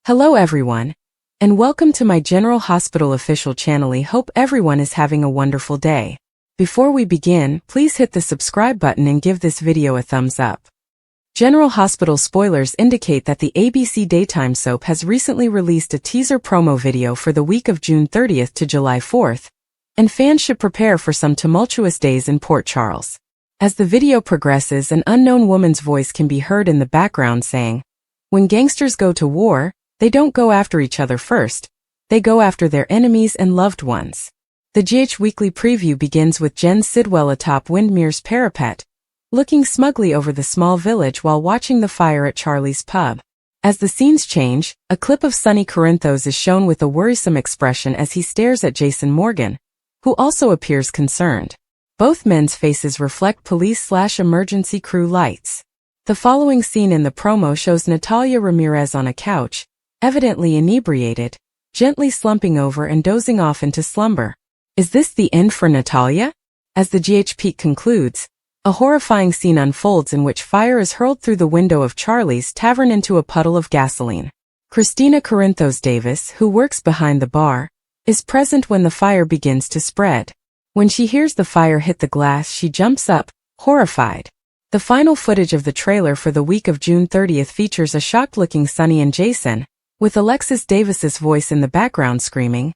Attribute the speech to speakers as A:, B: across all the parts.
A: Hello everyone, and welcome to my General Hospital official channel. I hope everyone is having a wonderful day. Before we begin, please hit the subscribe button and give this video a thumbs up. General Hospital spoilers indicate that the ABC daytime soap has recently released a teaser promo video for the week of June 30th to July 4th, and fans should prepare for some tumultuous days in Port Charles. As the video progresses, an unknown woman's voice can be heard in the background saying, "When gangsters go to war, they don't go after each other first, they go after their enemies and loved ones." The GH Weekly preview begins with Jen Sidwell atop Windmere's parapet, looking smugly over the small village while watching the fire at Charlie's pub. As the scenes change, a clip of Sonny Corinthos is shown with a worrisome expression as he stares at Jason Morgan, who also appears concerned. Both men's faces reflect police/emergency crew lights. The following scene in the promo shows Natalia Ramirez on a couch, evidently inebriated, gently slumping over and dozing off into slumber. Is this the end for Natalia? As the GH peak concludes, a horrifying scene unfolds in which fire is hurled through the window of Charlie's tavern into a puddle of gasoline. Christina Corinthos Davis, who works behind the bar, is present when the fire begins to spread. When she hears the fire hit the glass, she jumps up, horrified. The final footage of the trailer for the week of June 30th features a shocked-looking Sonny and Jason, with Alexis Davis's voice in the background screaming,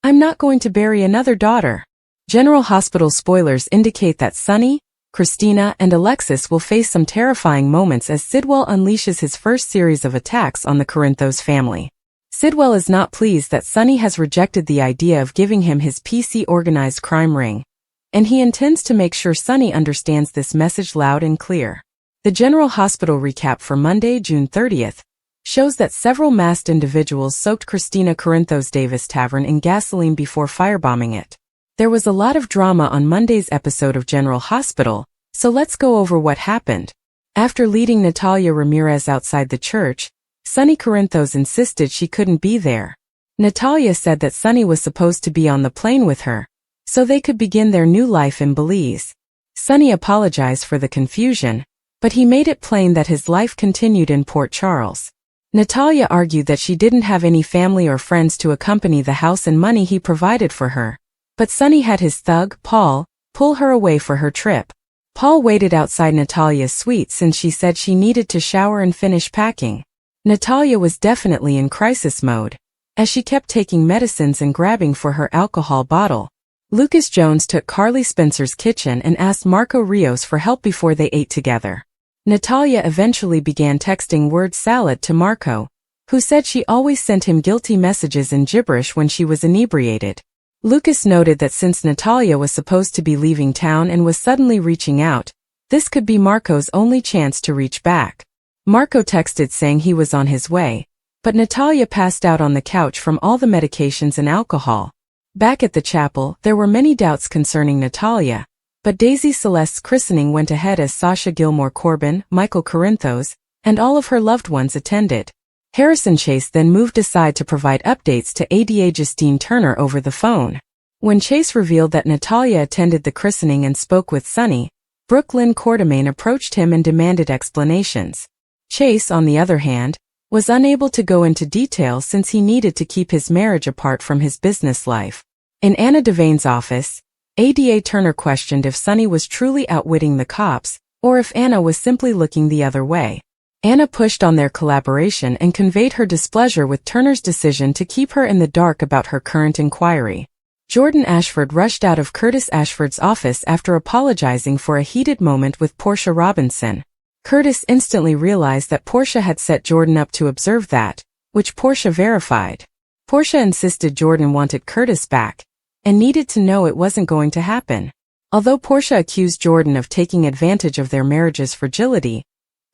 A: "I'm not going to bury another daughter." General Hospital spoilers indicate that Sonny, Christina, and Alexis will face some terrifying moments as Sidwell unleashes his first series of attacks on the Corinthos family. Sidwell is not pleased that Sonny has rejected the idea of giving him his PC organized crime ring, and he intends to make sure Sonny understands this message loud and clear. The General Hospital recap for Monday, June 30th, shows that several masked individuals soaked Christina Corinthos Davis' tavern in gasoline before firebombing it. There was a lot of drama on Monday's episode of General Hospital, so let's go over what happened. After leading Natalia Ramirez outside the church, Sonny Corinthos insisted she couldn't be there. Natalia said that Sonny was supposed to be on the plane with her, so they could begin their new life in Belize. Sonny apologized for the confusion, but he made it plain that his life continued in Port Charles. Natalia argued that she didn't have any family or friends to accompany the house and money he provided for her, but Sonny had his thug, Paul, pull her away for her trip. Paul waited outside Natalia's suite since she said she needed to shower and finish packing. Natalia was definitely in crisis mode, as she kept taking medicines and grabbing for her alcohol bottle. Lucas Jones took Carly Spencer's kitchen and asked Marco Rios for help before they ate together. Natalia eventually began texting word salad to Marco, who said she always sent him guilty messages in gibberish when she was inebriated. Lucas noted that since Natalia was supposed to be leaving town and was suddenly reaching out, this could be Marco's only chance to reach back. Marco texted saying he was on his way, but Natalia passed out on the couch from all the medications and alcohol. Back at the chapel, there were many doubts concerning Natalia, but Daisy Celeste's christening went ahead as Sasha Gilmore Corbin, Michael Corinthos, and all of her loved ones attended. Harrison Chase then moved aside to provide updates to ADA Justine Turner over the phone. When Chase revealed that Natalia attended the christening and spoke with Sonny, Brooke Lynn Quartermain approached him and demanded explanations. Chase, on the other hand, was unable to go into detail since he needed to keep his marriage apart from his business life. In Anna Devane's office, ADA Turner questioned if Sonny was truly outwitting the cops, or if Anna was simply looking the other way. Anna pushed on their collaboration and conveyed her displeasure with Turner's decision to keep her in the dark about her current inquiry. Jordan Ashford rushed out of Curtis Ashford's office after apologizing for a heated moment with Portia Robinson. Curtis instantly realized that Portia had set Jordan up to observe that, which Portia verified. Portia insisted Jordan wanted Curtis back, and needed to know it wasn't going to happen. Although Portia accused Jordan of taking advantage of their marriage's fragility,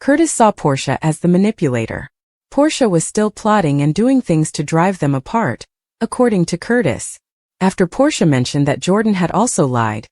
A: Curtis saw Portia as the manipulator. Portia was still plotting and doing things to drive them apart, according to Curtis. After Portia mentioned that Jordan had also lied,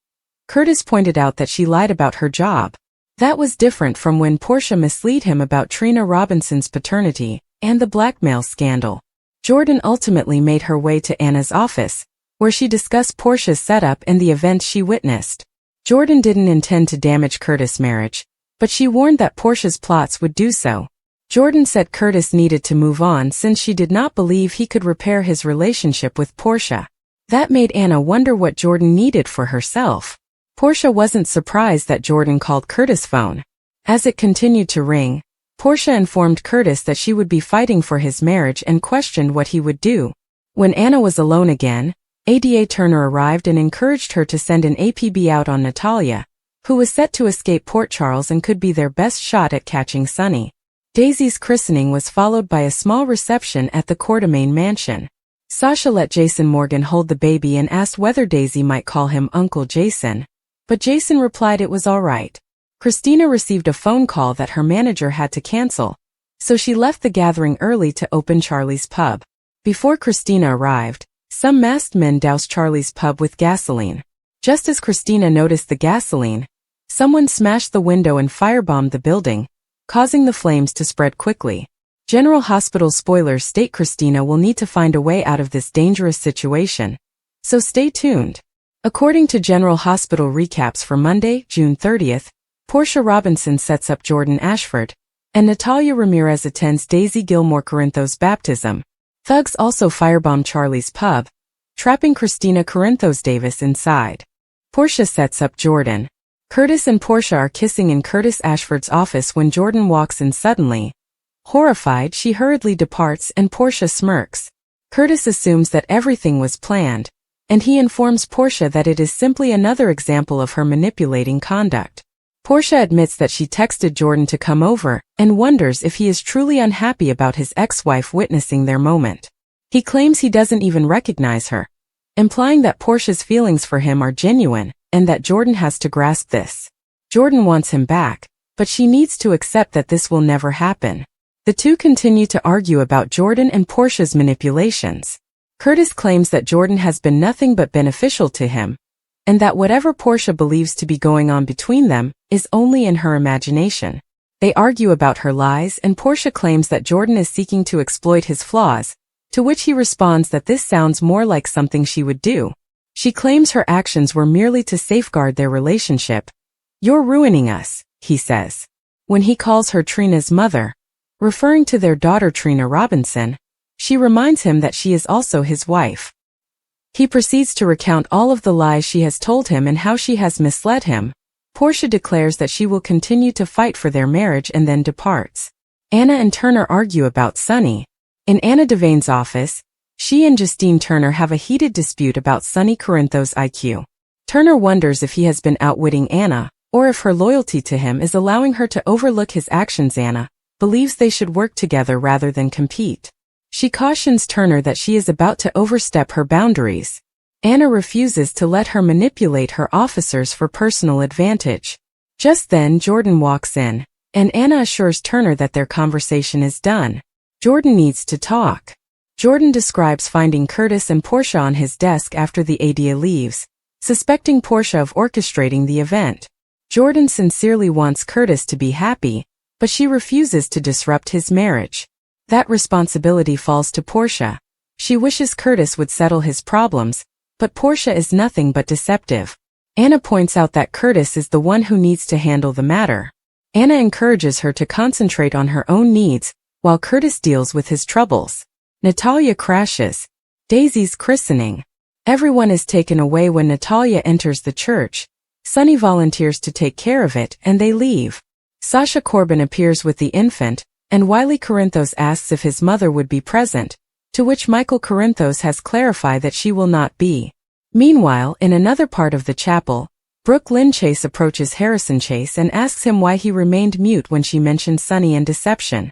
A: Curtis pointed out that she lied about her job. That was different from when Portia misled him about Trina Robinson's paternity and the blackmail scandal. Jordan ultimately made her way to Anna's office, where she discussed Portia's setup and the events she witnessed. Jordan didn't intend to damage Curtis' marriage, but she warned that Portia's plots would do so. Jordan said Curtis needed to move on since she did not believe he could repair his relationship with Portia. That made Anna wonder what Jordan needed for herself. Portia wasn't surprised that Jordan called Curtis' phone. As it continued to ring, Portia informed Curtis that she would be fighting for his marriage and questioned what he would do. When Anna was alone again, Ada Turner arrived and encouraged her to send an APB out on Natalia, who was set to escape Port Charles and could be their best shot at catching Sonny. Daisy's christening was followed by a small reception at the Courtemain mansion. Sasha let Jason Morgan hold the baby and asked whether Daisy might call him Uncle Jason, but Jason replied it was all right. Christina received a phone call that her manager had to cancel, so she left the gathering early to open Charlie's pub. Before Christina arrived, some masked men doused Charlie's pub with gasoline. Just as Christina noticed the gasoline, someone smashed the window and firebombed the building, causing the flames to spread quickly. General Hospital spoilers state Christina will need to find a way out of this dangerous situation, so stay tuned. According to General Hospital recaps for Monday, June 30th, Portia Robinson sets up Jordan Ashford, and Natalia Ramirez attends Daisy Gilmore Corinthos' baptism. Thugs also firebombed Charlie's pub, trapping Christina Corinthos Davis inside. Portia sets up Jordan. Curtis and Portia are kissing in Curtis Ashford's office when Jordan walks in suddenly. Horrified, she hurriedly departs and Portia smirks. Curtis assumes that everything was planned, and he informs Portia that it is simply another example of her manipulating conduct. Portia admits that she texted Jordan to come over and wonders if he is truly unhappy about his ex-wife witnessing their moment. He claims he doesn't even recognize her, implying that Portia's feelings for him are genuine and that Jordan has to grasp this. Jordan wants him back, but she needs to accept that this will never happen. The two continue to argue about Jordan and Portia's manipulations. Curtis claims that Jordan has been nothing but beneficial to him, and that whatever Portia believes to be going on between them is only in her imagination. They argue about her lies and Portia claims that Jordan is seeking to exploit his flaws, to which he responds that this sounds more like something she would do. She claims her actions were merely to safeguard their relationship. "You're ruining us," he says. When he calls her Trina's mother, referring to their daughter Trina Robinson, she reminds him that she is also his wife. He proceeds to recount all of the lies she has told him and how she has misled him. Portia declares that she will continue to fight for their marriage and then departs. Anna and Turner argue about Sonny. In Anna Devane's office, she and Justine Turner have a heated dispute about Sonny Corinthos' IQ. Turner wonders if he has been outwitting Anna, or if her loyalty to him is allowing her to overlook his actions. Anna believes they should work together rather than compete. She cautions Turner that she is about to overstep her boundaries. Anna refuses to let her manipulate her officers for personal advantage. Just then Jordan walks in, and Anna assures Turner that their conversation is done. Jordan needs to talk. Jordan describes finding Curtis and Portia on his desk after the ADA leaves, suspecting Portia of orchestrating the event. Jordan sincerely wants Curtis to be happy, but she refuses to disrupt his marriage. That responsibility falls to Portia. She wishes Curtis would settle his problems, but Portia is nothing but deceptive. Anna points out that Curtis is the one who needs to handle the matter. Anna encourages her to concentrate on her own needs, while Curtis deals with his troubles. Natalia crashes. Daisy's christening. Everyone is taken away when Natalia enters the church. Sonny volunteers to take care of it and they leave. Sasha Corbin appears with the infant, and Wiley Corinthos asks if his mother would be present, to which Michael Corinthos has clarified that she will not be. Meanwhile, in another part of the chapel, Brooke Lynn Chase approaches Harrison Chase and asks him why he remained mute when she mentioned Sonny and deception.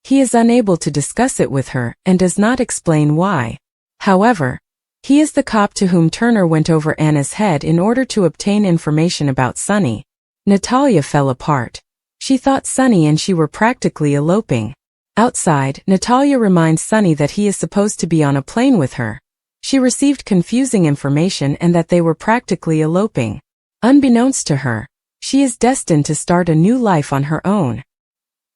A: He is unable to discuss it with her and does not explain why. However, he is the cop to whom Turner went over Anna's head in order to obtain information about Sonny. Natalia fell apart. She thought Sonny and she were practically eloping. Outside, Natalia reminds Sonny that he is supposed to be on a plane with her. She received confusing information and that they were practically eloping. Unbeknownst to her, she is destined to start a new life on her own.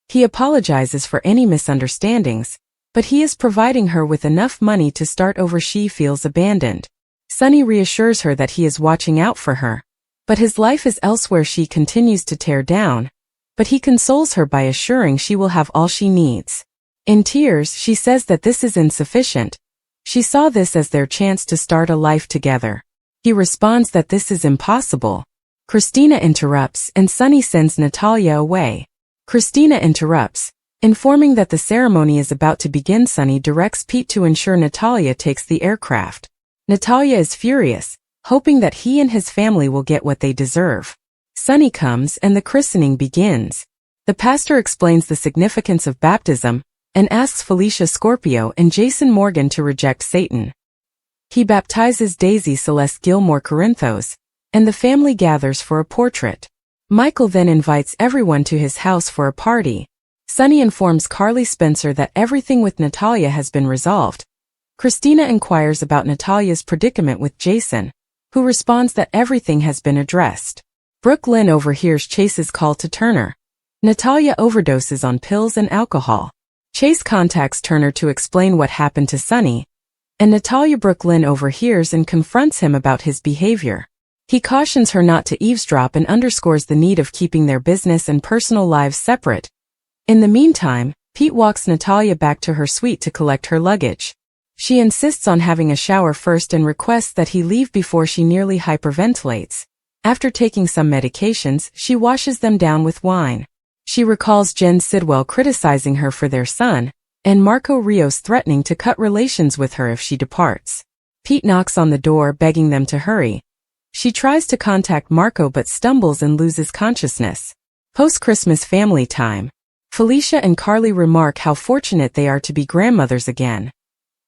A: He apologizes for any misunderstandings, but he is providing her with enough money to start over. She feels abandoned. Sonny reassures her that he is watching out for her, but his life is elsewhere. She continues to tear down. but he consoles her by assuring she will have all she needs. In tears, she says that this is insufficient. She saw this as their chance to start a life together. He responds that this is impossible. Christina interrupts and Sonny sends Natalia away. Christina interrupts, informing that the ceremony is about to begin. Sonny directs Pete to ensure Natalia takes the aircraft. Natalia is furious, hoping that he and his family will get what they deserve. Sonny comes and the christening begins. The pastor explains the significance of baptism and asks Felicia Scorpio and Jason Morgan to reject Satan. He baptizes Daisy Celeste Gilmore Corinthos, and the family gathers for a portrait. Michael then invites everyone to his house for a party. Sonny informs Carly Spencer that everything with Natalia has been resolved. Christina inquires about Natalia's predicament with Jason, who responds that everything has been addressed. Brooke Lynn overhears Chase's call to Turner. Natalia overdoses on pills and alcohol. Chase contacts Turner to explain what happened to Sonny, and Natalia Brooke Lynn overhears and confronts him about his behavior. He cautions her not to eavesdrop and underscores the need of keeping their business and personal lives separate. In the meantime, Pete walks Natalia back to her suite to collect her luggage. She insists on having a shower first and requests that he leave before she nearly hyperventilates. After taking some medications, she washes them down with wine. She recalls Jen Sidwell criticizing her for their son, and Marco Rios threatening to cut relations with her if she departs. Pete knocks on the door begging them to hurry. She tries to contact Marco but stumbles and loses consciousness. Post-Christmas family time. Felicia and Carly remark how fortunate they are to be grandmothers again.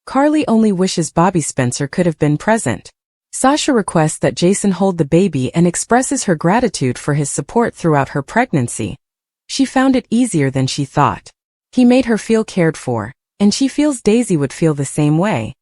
A: Carly only wishes Bobby Spencer could have been present. Sasha requests that Jason hold the baby and expresses her gratitude for his support throughout her pregnancy. She found it easier than she thought. He made her feel cared for, and she feels Daisy would feel the same way,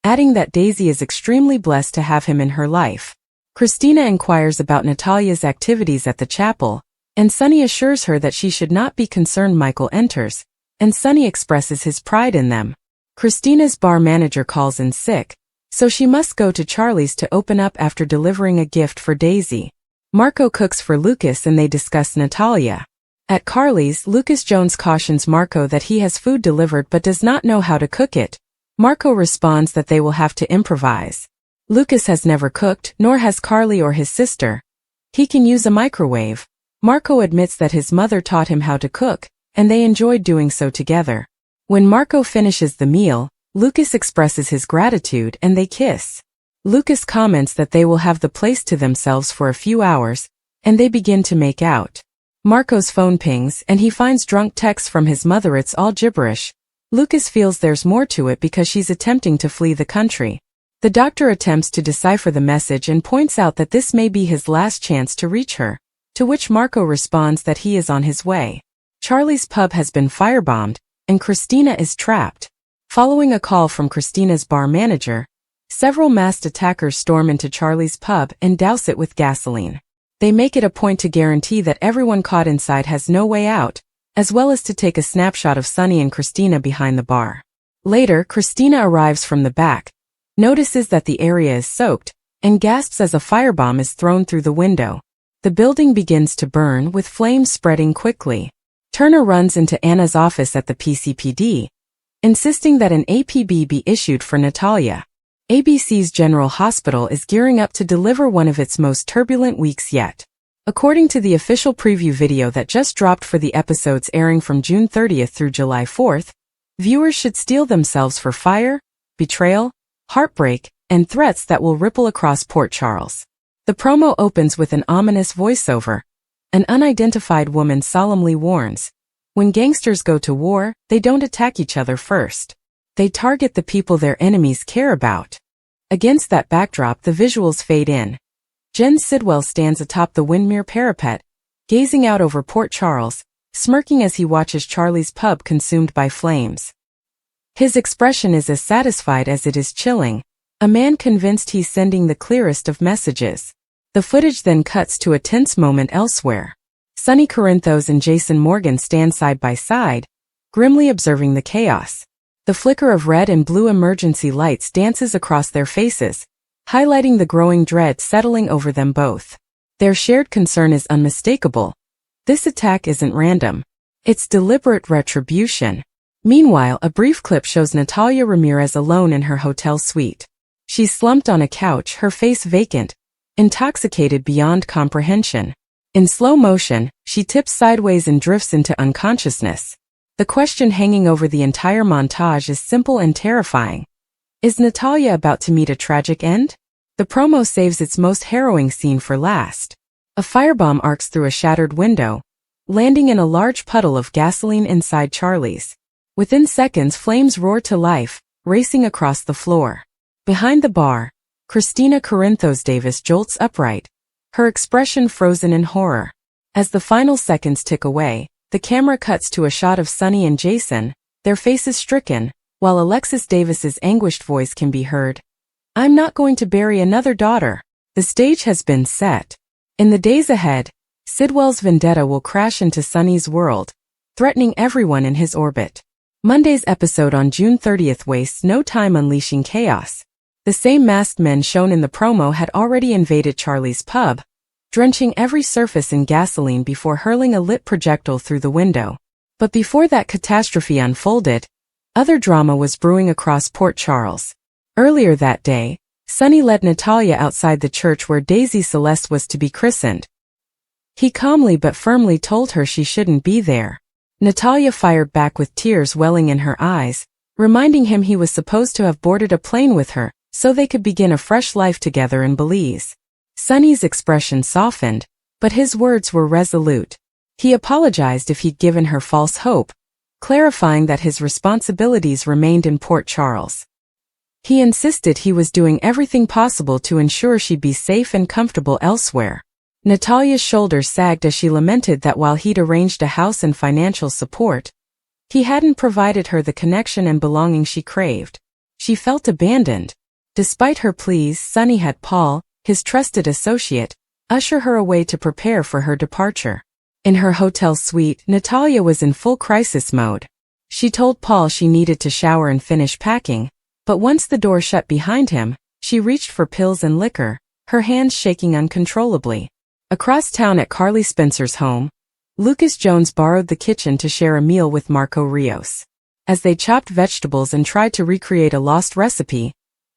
A: adding that Daisy is extremely blessed to have him in her life. Christina inquires about Natalia's activities at the chapel, and Sonny assures her that she should not be concerned. Michael enters, and Sonny expresses his pride in them. Christina's bar manager calls in sick, so she must go to Charlie's to open up after delivering a gift for Daisy. Marco cooks for Lucas and they discuss Natalia. At Carly's, Lucas Jones cautions Marco that he has food delivered but does not know how to cook it. Marco responds that they will have to improvise. Lucas has never cooked, nor has Carly or his sister. He can use a microwave. Marco admits that his mother taught him how to cook, and they enjoyed doing so together. When Marco finishes the meal, Lucas expresses his gratitude and they kiss. Lucas comments that they will have the place to themselves for a few hours, and they begin to make out. Marco's phone pings and he finds drunk texts from his mother. It's all gibberish. Lucas feels there's more to it because she's attempting to flee the country. The doctor attempts to decipher the message and points out that this may be his last chance to reach her, to which Marco responds that he is on his way. Charlie's pub has been firebombed, and Christina is trapped. Following a call from Christina's bar manager, several masked attackers storm into Charlie's pub and douse it with gasoline. They make it a point to guarantee that everyone caught inside has no way out, as well as to take a snapshot of Sonny and Christina behind the bar. Later, Christina arrives from the back, notices that the area is soaked, and gasps as a firebomb is thrown through the window. The building begins to burn with flames spreading quickly. Turner runs into Anna's office at the PCPD, insisting that an APB be issued for Natalia. ABC's General Hospital is gearing up to deliver one of its most turbulent weeks yet. According to the official preview video that just dropped for the episodes airing from June 30th through July 4th, viewers should steel themselves for fire, betrayal, heartbreak, and threats that will ripple across Port Charles. The promo opens with an ominous voiceover. An unidentified woman solemnly warns, when gangsters go to war, they don't attack each other first. They target the people their enemies care about. Against that backdrop, the visuals fade in. Jen Sidwell stands atop the Windmere parapet, gazing out over Port Charles, smirking as he watches Charlie's pub consumed by flames. His expression is as satisfied as it is chilling, a man convinced he's sending the clearest of messages. The footage then cuts to a tense moment elsewhere. Sonny Corinthos and Jason Morgan stand side by side, grimly observing the chaos. The flicker of red and blue emergency lights dances across their faces, highlighting the growing dread settling over them both. Their shared concern is unmistakable. This attack isn't random. It's deliberate retribution. Meanwhile, a brief clip shows Natalia Ramirez alone in her hotel suite. She's slumped on a couch, her face vacant, intoxicated beyond comprehension. In slow motion, she tips sideways and drifts into unconsciousness. The question hanging over the entire montage is simple and terrifying. Is Natalia about to meet a tragic end? The promo saves its most harrowing scene for last. A firebomb arcs through a shattered window, landing in a large puddle of gasoline inside Charlie's. Within seconds, flames roar to life, racing across the floor. Behind the bar, Christina Corinthos Davis jolts upright, her expression frozen in horror. As the final seconds tick away, the camera cuts to a shot of Sonny and Jason, their faces stricken, while Alexis Davis's anguished voice can be heard. "I'm not going to bury another daughter." The stage has been set. In the days ahead, Sidwell's vendetta will crash into Sonny's world, threatening everyone in his orbit. Monday's episode on June 30th wastes no time unleashing chaos. The same masked men shown in the promo had already invaded Charlie's pub, drenching every surface in gasoline before hurling a lit projectile through the window. But before that catastrophe unfolded, other drama was brewing across Port Charles. Earlier that day, Sonny led Natalia outside the church where Daisy Celeste was to be christened. He calmly but firmly told her she shouldn't be there. Natalia fired back with tears welling in her eyes, reminding him he was supposed to have boarded a plane with her, so they could begin a fresh life together in Belize. Sonny's expression softened, but his words were resolute. He apologized if he'd given her false hope, clarifying that his responsibilities remained in Port Charles. He insisted he was doing everything possible to ensure she'd be safe and comfortable elsewhere. Natalia's shoulders sagged as she lamented that while he'd arranged a house and financial support, he hadn't provided her the connection and belonging she craved. She felt abandoned. Despite her pleas, Sonny had Paul, his trusted associate, usher her away to prepare for her departure. In her hotel suite, Natalia was in full crisis mode. She told Paul she needed to shower and finish packing, but once the door shut behind him, she reached for pills and liquor, her hands shaking uncontrollably. Across town at Carly Spencer's home, Lucas Jones borrowed the kitchen to share a meal with Marco Rios. As they chopped vegetables and tried to recreate a lost recipe,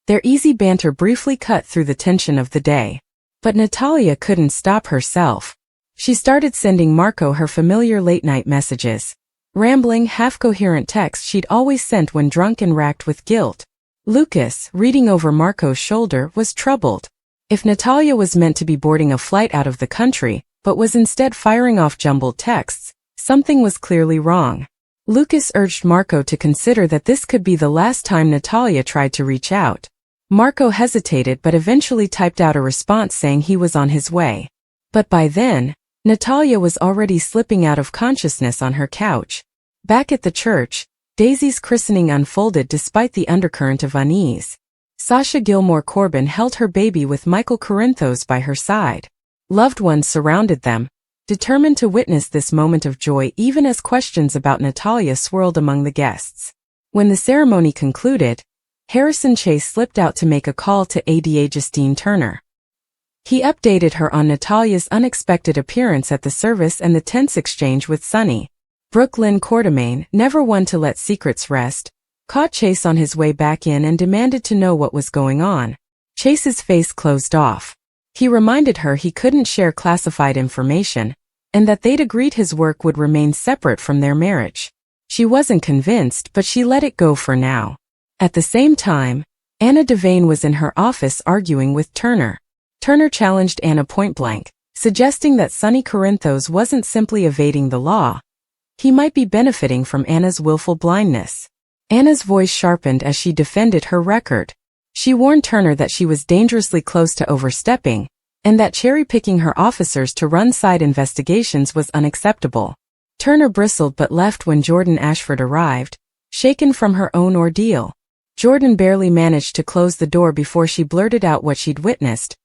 A: their easy banter briefly cut through the tension of the day. But Natalia couldn't stop herself. She started sending Marco her familiar late-night messages, rambling, half-coherent texts she'd always sent when drunk and racked with guilt. Lucas, reading over Marco's shoulder, was troubled. If Natalia was meant to be boarding a flight out of the country, but was instead firing off jumbled texts, something was clearly wrong. Lucas urged Marco to consider that this could be the last time Natalia tried to reach out. Marco hesitated but eventually typed out a response saying he was on his way. But by then, Natalia was already slipping out of consciousness on her couch. Back at the church, Daisy's christening unfolded despite the undercurrent of unease. Sasha Gilmore Corbin held her baby with Michael Corinthos by her side. Loved ones surrounded them, determined to witness this moment of joy even as questions about Natalia swirled among the guests. When the ceremony concluded, Harrison Chase slipped out to make a call to ADA Justine Turner. He updated her on Natalia's unexpected appearance at the service and the tense exchange with Sonny. Brooke Lynn Quartermain, never one to let secrets rest, caught Chase on his way back in and demanded to know what was going on. Chase's face closed off. He reminded her he couldn't share classified information, and that they'd agreed his work would remain separate from their marriage. She wasn't convinced, but she let it go for now. At the same time, Anna Devane was in her office arguing with Turner. Turner challenged Anna point-blank, suggesting that Sonny Corinthos wasn't simply evading the law. He might be benefiting from Anna's willful blindness. Anna's voice sharpened as she defended her record. She warned Turner that she was dangerously close to overstepping, and that cherry-picking her officers to run side investigations was unacceptable. Turner bristled but left when Jordan Ashford arrived, shaken from her own ordeal. Jordan barely managed to close the door before she blurted out what she'd witnessed.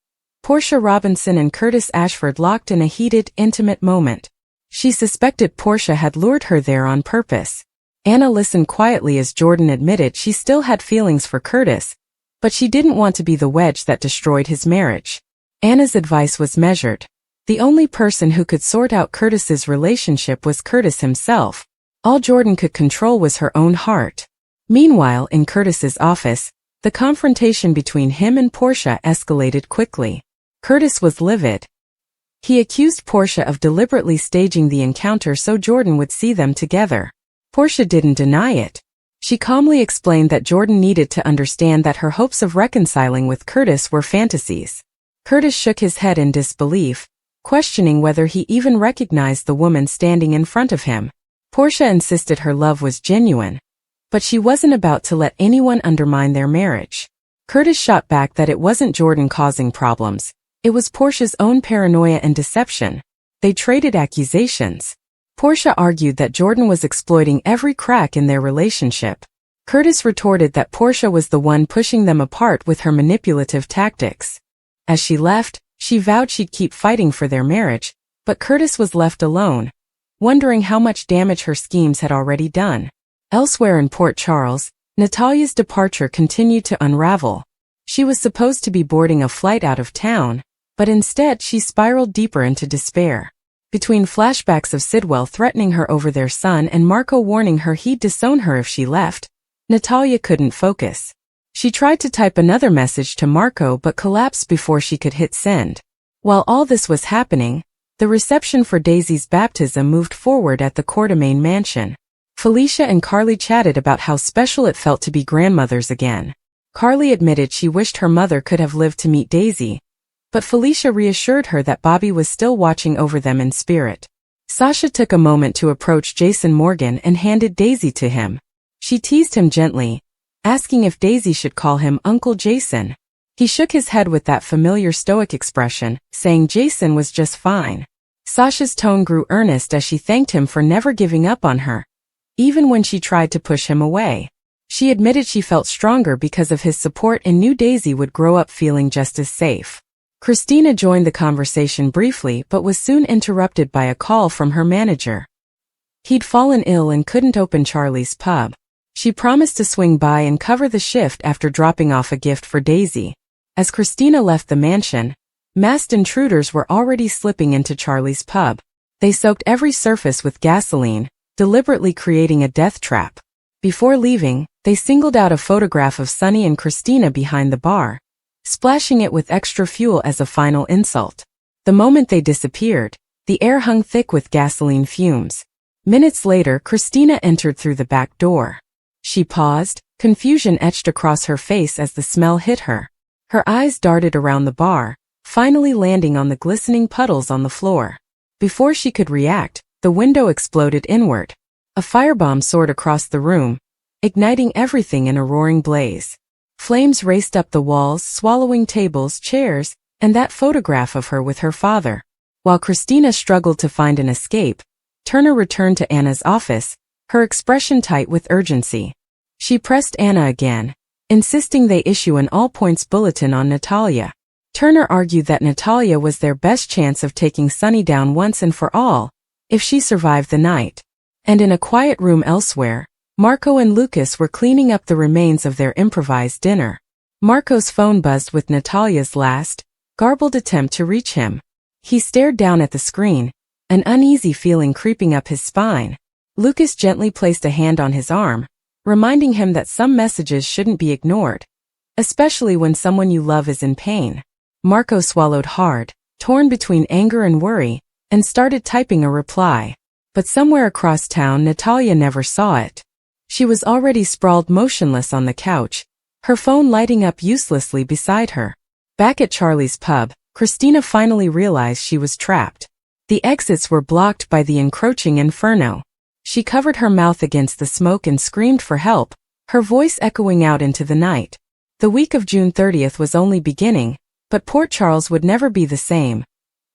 A: Portia Robinson and Curtis Ashford locked in a heated, intimate moment. She suspected Portia had lured her there on purpose. Anna listened quietly as Jordan admitted she still had feelings for Curtis, but she didn't want to be the wedge that destroyed his marriage. Anna's advice was measured. The only person who could sort out Curtis's relationship was Curtis himself. All Jordan could control was her own heart. Meanwhile, in Curtis's office, the confrontation between him and Portia escalated quickly. Curtis was livid. He accused Portia of deliberately staging the encounter so Jordan would see them together. Portia didn't deny it. She calmly explained that Jordan needed to understand that her hopes of reconciling with Curtis were fantasies. Curtis shook his head in disbelief, questioning whether he even recognized the woman standing in front of him. Portia insisted her love was genuine, but she wasn't about to let anyone undermine their marriage. Curtis shot back that it wasn't Jordan causing problems, it was Portia's own paranoia and deception. They traded accusations. Portia argued that Jordan was exploiting every crack in their relationship. Curtis retorted that Portia was the one pushing them apart with her manipulative tactics. As she left, she vowed she'd keep fighting for their marriage, but Curtis was left alone, wondering how much damage her schemes had already done. Elsewhere in Port Charles, Natalia's departure continued to unravel. She was supposed to be boarding a flight out of town, but instead she spiraled deeper into despair. Between flashbacks of Sidwell threatening her over their son and Marco warning her he'd disown her if she left, Natalia couldn't focus. She tried to type another message to Marco but collapsed before she could hit send. While all this was happening, the reception for Daisy's baptism moved forward at the Courtemain mansion. Felicia and Carly chatted about how special it felt to be grandmothers again. Carly admitted she wished her mother could have lived to meet Daisy, but Felicia reassured her that Bobby was still watching over them in spirit. Sasha took a moment to approach Jason Morgan and handed Daisy to him. She teased him gently, asking if Daisy should call him Uncle Jason. He shook his head with that familiar stoic expression, saying Jason was just fine. Sasha's tone grew earnest as she thanked him for never giving up on her, even when she tried to push him away. She admitted she felt stronger because of his support and knew Daisy would grow up feeling just as safe. Christina joined the conversation briefly but was soon interrupted by a call from her manager. He'd fallen ill and couldn't open Charlie's pub. She promised to swing by and cover the shift after dropping off a gift for Daisy. As Christina left the mansion, masked intruders were already slipping into Charlie's pub. They soaked every surface with gasoline, deliberately creating a death trap. Before leaving, they singled out a photograph of Sonny and Christina behind the bar, splashing it with extra fuel as a final insult. The moment they disappeared, the air hung thick with gasoline fumes. Minutes later, Christina entered through the back door. She paused, confusion etched across her face as the smell hit her. Her eyes darted around the bar, finally landing on the glistening puddles on the floor. Before she could react, the window exploded inward. A firebomb soared across the room, igniting everything in a roaring blaze. Flames raced up the walls, swallowing tables, chairs, and that photograph of her with her father. While Christina struggled to find an escape, Turner returned to Anna's office, her expression tight with urgency. She pressed Anna again, insisting they issue an all-points bulletin on Natalia. Turner argued that Natalia was their best chance of taking Sonny down once and for all, if she survived the night. And in a quiet room elsewhere, Marco and Lucas were cleaning up the remains of their improvised dinner. Marco's phone buzzed with Natalia's last, garbled attempt to reach him. He stared down at the screen, an uneasy feeling creeping up his spine. Lucas gently placed a hand on his arm, reminding him that some messages shouldn't be ignored, especially when someone you love is in pain. Marco swallowed hard, torn between anger and worry, and started typing a reply. But somewhere across town, Natalia never saw it. She was already sprawled motionless on the couch, her phone lighting up uselessly beside her. Back at Charlie's pub, Christina finally realized she was trapped. The exits were blocked by the encroaching inferno. She covered her mouth against the smoke and screamed for help, her voice echoing out into the night. The week of June 30th was only beginning, but Port Charles would never be the same.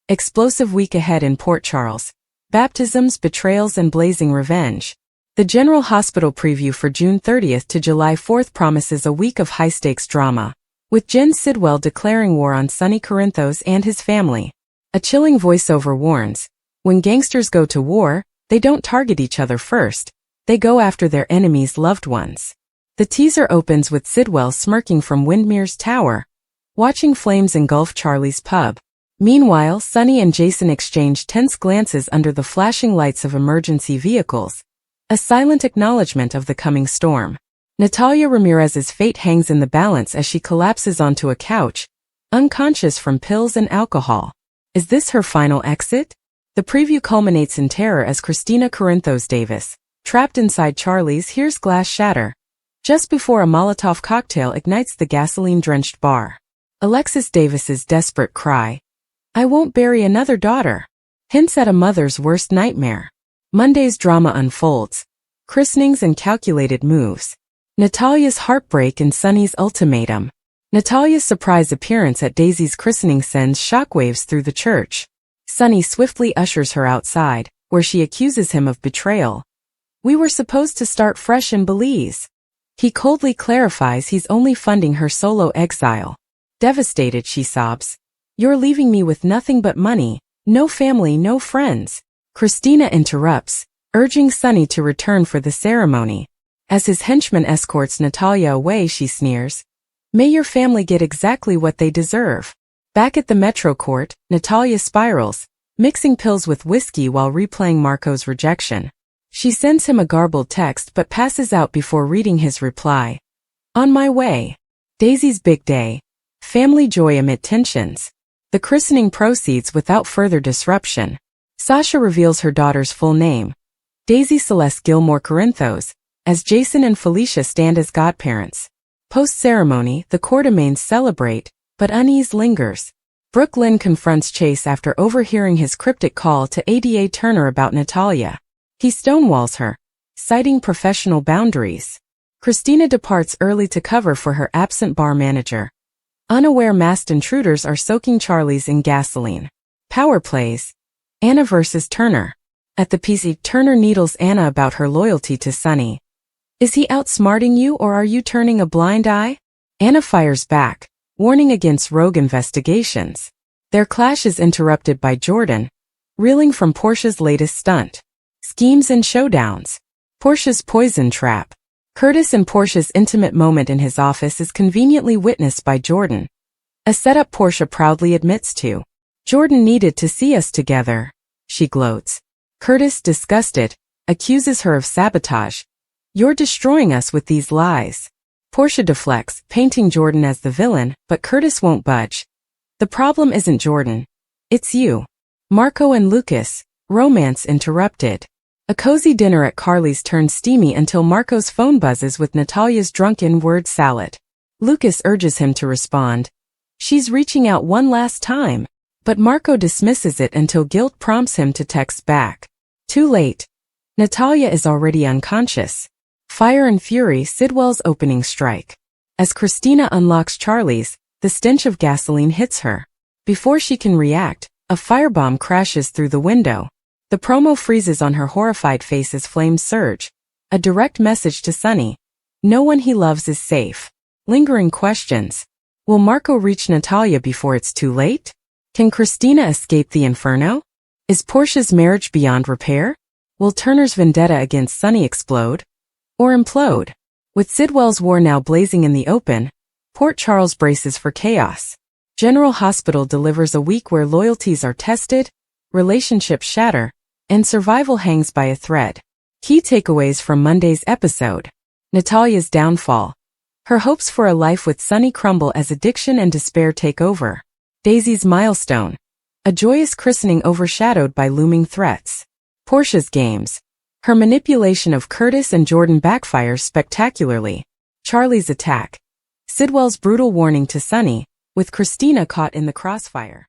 A: Explosive week ahead in Port Charles. Baptisms, betrayals, and blazing revenge. The General Hospital preview for June 30th to July 4th promises a week of high-stakes drama, with Jen Sidwell declaring war on Sonny Corinthos and his family. A chilling voiceover warns, when gangsters go to war, they don't target each other first, they go after their enemies' loved ones. The teaser opens with Sidwell smirking from Windmere's tower, watching flames engulf Charlie's pub. Meanwhile, Sunny and Jason exchange tense glances under the flashing lights of emergency vehicles, a silent acknowledgement of the coming storm. Natalia Ramirez's fate hangs in the balance as she collapses onto a couch, unconscious from pills and alcohol. Is this her final exit? The preview culminates in terror as Cristina Corinthos Davis, trapped inside Charlie's, hears glass shatter, just before a Molotov cocktail ignites the gasoline-drenched bar. Alexis Davis's desperate cry, "I won't bury another daughter," hints at a mother's worst nightmare. Monday's drama unfolds, christenings and calculated moves. Natalia's heartbreak and Sunny's ultimatum. Natalia's surprise appearance at Daisy's christening sends shockwaves through the church. Sunny swiftly ushers her outside, where she accuses him of betrayal. "We were supposed to start fresh in Belize." He coldly clarifies he's only funding her solo exile. Devastated, she sobs, "You're leaving me with nothing but money, no family, no friends." Cristina interrupts, urging Sunny to return for the ceremony. As his henchman escorts Natalia away, she sneers, "May your family get exactly what they deserve." Back at the Metro Court, Natalia spirals, mixing pills with whiskey while replaying Marco's rejection. She sends him a garbled text but passes out before reading his reply. "On my way." Daisy's big day. Family joy amid tensions. The christening proceeds without further disruption. Sasha reveals her daughter's full name, Daisy Celeste Gilmore Corinthos, as Jason and Felicia stand as godparents. Post-ceremony, the courtemains celebrate, but unease lingers. Brooke Lynn confronts Chase after overhearing his cryptic call to Ada Turner about Natalia. He stonewalls her, citing professional boundaries. Cristina departs early to cover for her absent bar manager. Unaware masked intruders are soaking Charlie's in gasoline. Power plays. Anna versus Turner. At the PC, Turner needles Anna about her loyalty to Sunny. "Is he outsmarting you or are you turning a blind eye?" Anna fires back, warning against rogue investigations. Their clash is interrupted by Jordan, reeling from Portia's latest stunt. Schemes and showdowns. Portia's poison trap. Curtis and Portia's intimate moment in his office is conveniently witnessed by Jordan. A setup Portia proudly admits to. "Jordan needed to see us together," she gloats. Curtis, disgusted, accuses her of sabotage. "You're destroying us with these lies." Portia deflects, painting Jordan as the villain, but Curtis won't budge. "The problem isn't Jordan. It's you." Marco and Lucas. Romance interrupted. A cozy dinner at Carly's turns steamy until Marco's phone buzzes with Natalia's drunken word salad. Lucas urges him to respond. "She's reaching out one last time." But Marco dismisses it until guilt prompts him to text back. Too late. Natalia is already unconscious. Fire and fury, Sidwell's opening strike. As Cristina unlocks Charlie's, the stench of gasoline hits her. Before she can react, a firebomb crashes through the window. The promo freezes on her horrified face as flames surge. A direct message to Sunny. No one he loves is safe. Lingering questions. Will Marco reach Natalia before it's too late? Can Cristina escape the inferno? Is Portia's marriage beyond repair? Will Turner's vendetta against Sunny explode? Or implode? With Sidwell's war now blazing in the open, Port Charles braces for chaos. General Hospital delivers a week where loyalties are tested, relationships shatter, and survival hangs by a thread. Key takeaways from Monday's episode. Natalia's downfall. Her hopes for a life with Sunny crumble as addiction and despair take over. Daisy's milestone. A joyous christening overshadowed by looming threats. Portia's games. Her manipulation of Curtis and Jordan backfires spectacularly. Charlie's attack. Sidwell's brutal warning to Sunny, with Cristina caught in the crossfire.